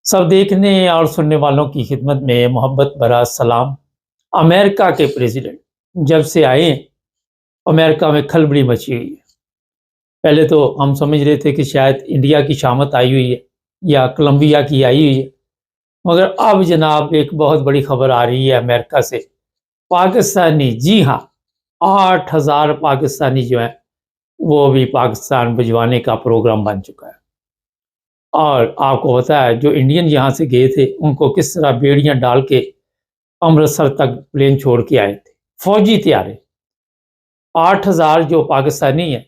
सब देखने और सुनने वालों की खिदमत में मोहब्बत भरा सलाम। अमेरिका के प्रेसिडेंट जब से आए हैं, अमेरिका में खलबली मची हुई है। पहले तो हम समझ रहे थे कि शायद इंडिया की शामत आई हुई है या कोलंबिया की आई हुई है, मगर अब जनाब एक बहुत बड़ी खबर आ रही है अमेरिका से। पाकिस्तानी, जी हाँ, 8,000 पाकिस्तानी जो हैं वो अभी पाकिस्तान भिजवाने का प्रोग्राम बन चुका है। और आपको पता है जो इंडियन यहाँ से गए थे उनको किस तरह बेड़ियां डाल के अमृतसर तक प्लेन छोड़ के आए थे। फौजी तैयार है। 8,000 जो पाकिस्तानी हैं,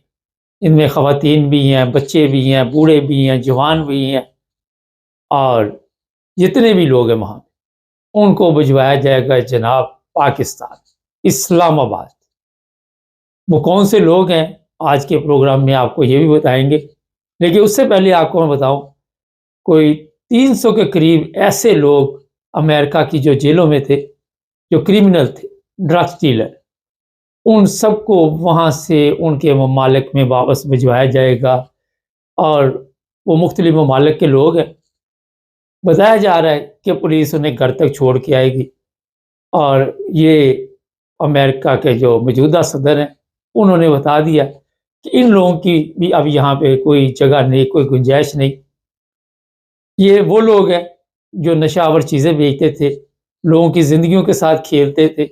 इनमें ख़वातीन भी हैं, बच्चे भी हैं, बूढ़े भी हैं, जवान भी हैं, और जितने भी लोग हैं वहाँ उनको भिजवाया जाएगा जनाब पाकिस्तान, इस्लामाबाद। वो कौन से लोग हैं आज के प्रोग्राम में आपको ये भी बताएंगे, लेकिन उससे पहले आपको मैं बताऊं, कोई 300 के करीब ऐसे लोग अमेरिका की जो जेलों में थे, जो क्रिमिनल थे, ड्रग्स डीलर, उन सबको वहाँ से उनके ममालिक में वापस भिजवाया जाएगा। और वो मुख्तलिफ ममालिक के लोग हैं। बताया जा रहा है कि पुलिस उन्हें घर तक छोड़ के आएगी। और ये अमेरिका के जो मौजूदा सदर हैं उन्होंने बता दिया कि इन लोगों की भी अब यहाँ पे कोई जगह नहीं, कोई गुंजाइश नहीं। ये वो लोग हैं जो नशावर चीज़ें बेचते थे, लोगों की ज़िंदगियों के साथ खेलते थे।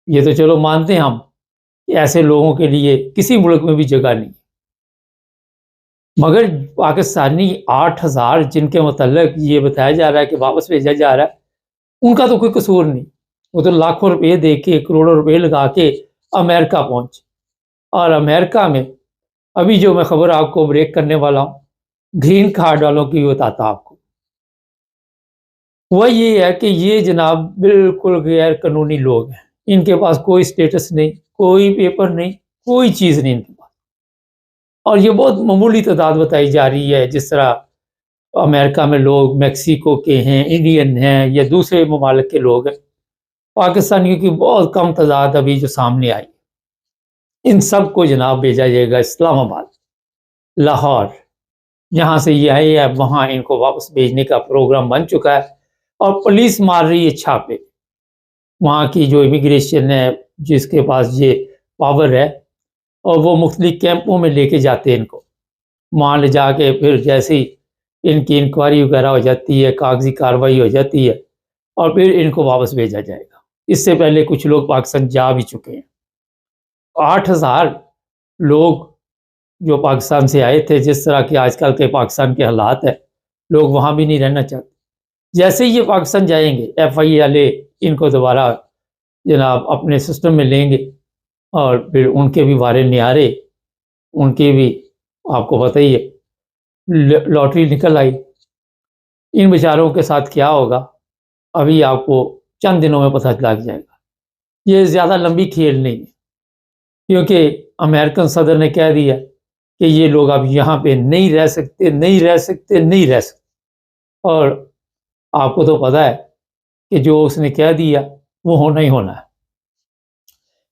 ये तो चलो मानते हैं हम कि ऐसे लोगों के लिए किसी मुल्क में भी जगह नहीं। मगर पाकिस्तानी 8,000 जिनके मतलब ये बताया जा रहा है कि वापस भेजा जा रहा है, उनका तो कोई कसूर नहीं। वो तो लाखों रुपए दे के, करोड़ों रुपए लगा के अमेरिका पहुंचे। और अमेरिका में अभी जो मैं खबर आपको ब्रेक करने वाला हूँ, ग्रीन कार्ड वालों की बताता आपको। वह ये है कि ये जनाब बिल्कुल गैर कानूनी लोग हैं। इनके पास कोई स्टेटस नहीं, कोई पेपर नहीं, कोई चीज़ नहीं इनके पास। और ये बहुत मामूली तादाद बताई जा रही है। जिस तरह अमेरिका में लोग मैक्सिको के हैं, इंडियन हैं या दूसरे ममालिक के लोग हैं, पाकिस्तानियों की बहुत कम तादाद अभी जो सामने आई। इन सब को जनाब भेजा जाएगा इस्लामाबाद, लाहौर, जहाँ से ये आए हैं वहाँ इनको वापस भेजने का प्रोग्राम बन चुका है। और पुलिस मार रही है छापे। वहाँ की जो इमिग्रेशन है, जिसके पास ये पावर है, और वो मुख्तलिफ कैंपों में लेके जाते हैं इनको। वहाँ ले जाके फिर जैसे ही इनकी इंक्वायरी वगैरह हो जाती है, कागजी कार्रवाई हो जाती है, और फिर इनको वापस भेजा जाएगा। इससे पहले कुछ लोग पाकिस्तान जा भी चुके हैं। 8,000 लोग जो पाकिस्तान से आए थे, जिस तरह के आजकल के पाकिस्तान के हालात है, लोग वहाँ भी नहीं रहना चाहते। जैसे ही ये पाकिस्तान जाएंगे, FI वाले इनको दोबारा जनाब अपने सिस्टम में लेंगे, और फिर उनके भी वारे न्यारे, उनके भी आपको पता ही है लॉटरी निकल आई। इन बेचारों के साथ क्या होगा अभी आपको चंद दिनों में पता लग जाएगा। ये ज़्यादा लंबी खेल नहीं है, क्योंकि अमेरिकन सदर ने कह दिया कि ये लोग अब यहाँ पे नहीं रह सकते, नहीं रह सकते, नहीं रह सकते। और आपको तो पता है कि जो उसने कह दिया वो होना ही होना है।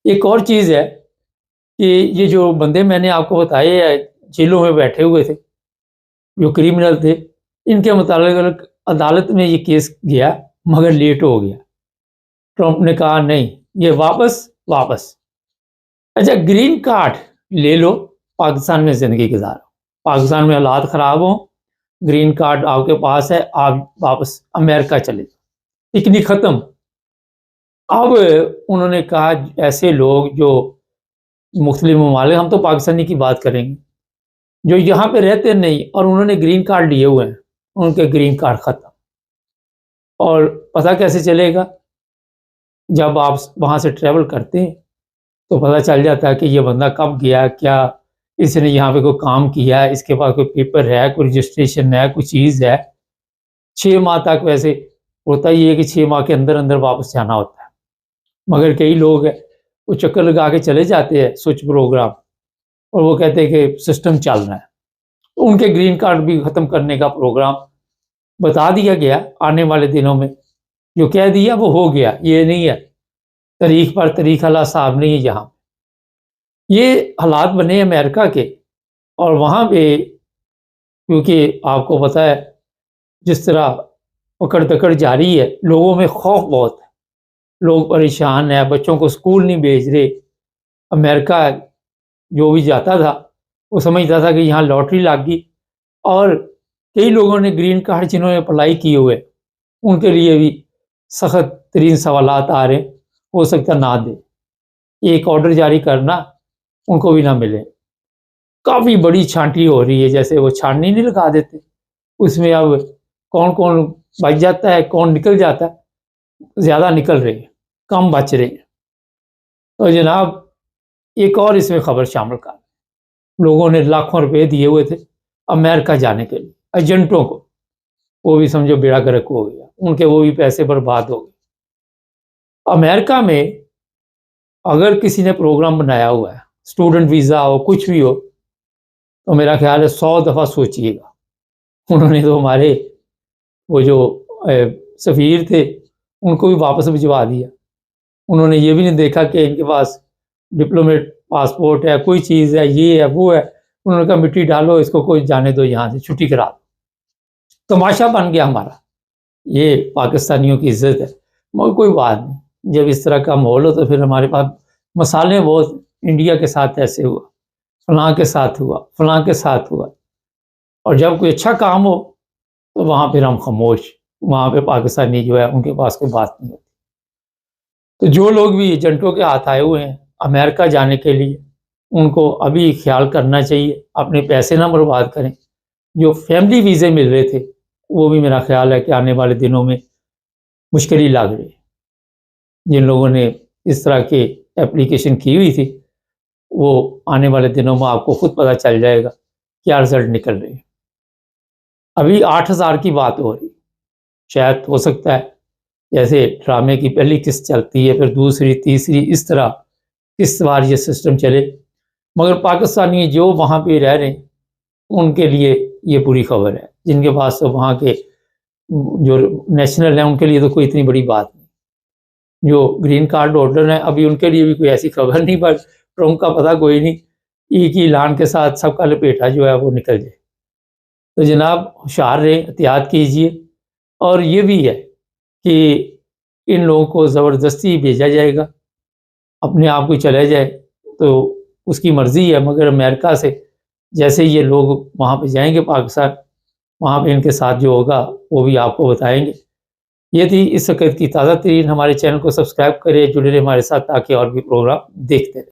एक और चीज़ है कि ये जो बंदे मैंने आपको बताए हैं जेलों में बैठे हुए थे, जो क्रिमिनल थे, इनके मुताबिक अदालत में ये केस गया, मगर लेट हो गया। ट्रंप ने कहा नहीं, ये वापस वापस। अच्छा, ग्रीन कार्ड ले लो, पाकिस्तान में ज़िंदगी गुजारो। पाकिस्तान में हालात ख़राब हों, ग्रीन कार्ड आपके पास है, आप वापस अमेरिका चले जाओ, पिकनिक ख़त्म। अब उन्होंने कहा ऐसे लोग जो मुख्तलिफ ममालिक, हम तो पाकिस्तानी की बात करेंगे, जो यहाँ पे रहते नहीं और उन्होंने ग्रीन कार्ड लिए हुए हैं, उनके ग्रीन कार्ड ख़त्म। और पता कैसे चलेगा? जब आप वहाँ से ट्रैवल करते हैं तो पता चल जाता है कि ये बंदा कब गया, क्या इसने यहाँ पे कोई काम किया है, इसके पास कोई पेपर है, कोई रजिस्ट्रेशन है, कोई चीज़ है। 6 माह तक वैसे होता ही है कि 6 माह के अंदर अंदर वापस जाना होता है। मगर कई लोग हैं वो चक्कर लगा के चले जाते हैं स्विच प्रोग्राम, और वो कहते हैं कि सिस्टम चल रहा है। तो उनके ग्रीन कार्ड भी ख़त्म करने का प्रोग्राम बता दिया गया आने वाले दिनों में। जो कह दिया वो हो गया, ये नहीं है तारीख पर तारीख वाला हिसाब नहीं है यहाँ। ये हालात बने अमेरिका के। और वहाँ पे क्योंकि आपको पता है जिस तरह पकड़ दकड़ जारी है, लोगों में खौफ बहुत है, लोग परेशान हैं, बच्चों को स्कूल नहीं भेज रहे। अमेरिका जो भी जाता था वो समझता था कि यहाँ लॉटरी लग गई, और कई लोगों ने ग्रीन कार्ड जिन्होंने अप्लाई किए हुए उनके लिए भी सख्त तरीन सवालात आ रहे हैं, हो सकता ना दे, एक ऑर्डर जारी करना उनको भी ना मिले। काफ़ी बड़ी छांटी हो रही है, जैसे वो छाननी नहीं लगा देते, उसमें अब कौन कौन बच जाता है, कौन निकल जाता है, ज़्यादा निकल रही है, कम बच रही है। तो जनाब एक और इसमें खबर शामिल कर, लोगों ने लाखों रुपए दिए हुए थे अमेरिका जाने के लिए एजेंटों को, वो भी समझो बेड़ा गर्क हो गया, उनके वो भी पैसे बर्बाद हो गए। अमेरिका में अगर किसी ने प्रोग्राम बनाया हुआ है, स्टूडेंट वीज़ा हो, कुछ भी हो, तो मेरा ख्याल है 100 दफ़ा सोचिएगा। उन्होंने तो हमारे वो जो सफ़ीर थे उनको भी वापस भिजवा दिया। उन्होंने ये भी नहीं देखा कि इनके पास डिप्लोमेट पासपोर्ट है, कोई चीज़ है, ये है, वो है। उन्होंने कहा मिट्टी डालो इसको, कोई जाने दो, यहाँ से छुट्टी करा दो। तमाशा बन गया हमारा, ये पाकिस्तानियों की इज्जत है। मगर कोई बात नहीं, जब इस तरह का माहौल हो तो फिर हमारे पास मसाले बहुत, इंडिया के साथ ऐसे हुआ, फलां के साथ हुआ, फलां के साथ हुआ, और जब कोई अच्छा काम हो तो वहाँ फिर हम खामोश, वहाँ पे पाकिस्तानी जो है उनके पास कोई बात नहीं होती। तो जो लोग भी एजेंटों के हाथ आए हुए हैं अमेरिका जाने के लिए, उनको अभी ख्याल करना चाहिए, अपने पैसे ना बर्बाद करें। जो फैमिली वीज़े मिल रहे थे वो भी मेरा ख्याल है कि आने वाले दिनों में मुश्किल ही लग रही है। जिन लोगों ने इस तरह की एप्लीकेशन की हुई थी, वो आने वाले दिनों में आपको खुद पता चल जाएगा क्या रिजल्ट निकल रहे हैं। अभी 8,000 की बात हो रही, शायद हो सकता है जैसे ड्रामे की पहली किस्त चलती है, फिर दूसरी, तीसरी, इस तरह किस्तवार ये सिस्टम चले। मगर पाकिस्तानी जो वहाँ पे रह रहे हैं उनके लिए ये बुरी खबर है। जिनके पास तो वहाँ के जो नेशनल हैं उनके लिए तो कोई इतनी बड़ी बात नहीं। जो ग्रीन कार्ड होल्डर हैं अभी उनके लिए भी कोई ऐसी खबर नहीं, पर ट्रम्प का पता कोई नहीं, एक ही ऐलान के साथ सबका लपेटा जो है वो निकल जाए। तो जनाब होशियार रहें, एहतियात कीजिए। और ये भी है कि इन लोगों को ज़बरदस्ती भेजा जाएगा, अपने आप को चला जाए तो उसकी मर्ज़ी है, मगर अमेरिका से जैसे ये लोग वहाँ पे जाएंगे पाकिस्तान, वहाँ पे इनके साथ जो होगा वो भी आपको बताएंगे। ये थी इस वक्त की ताज़ा तरीन। हमारे चैनल को सब्सक्राइब करें, जुड़े रहे हमारे साथ ताकि और भी प्रोग्राम देखते रहें।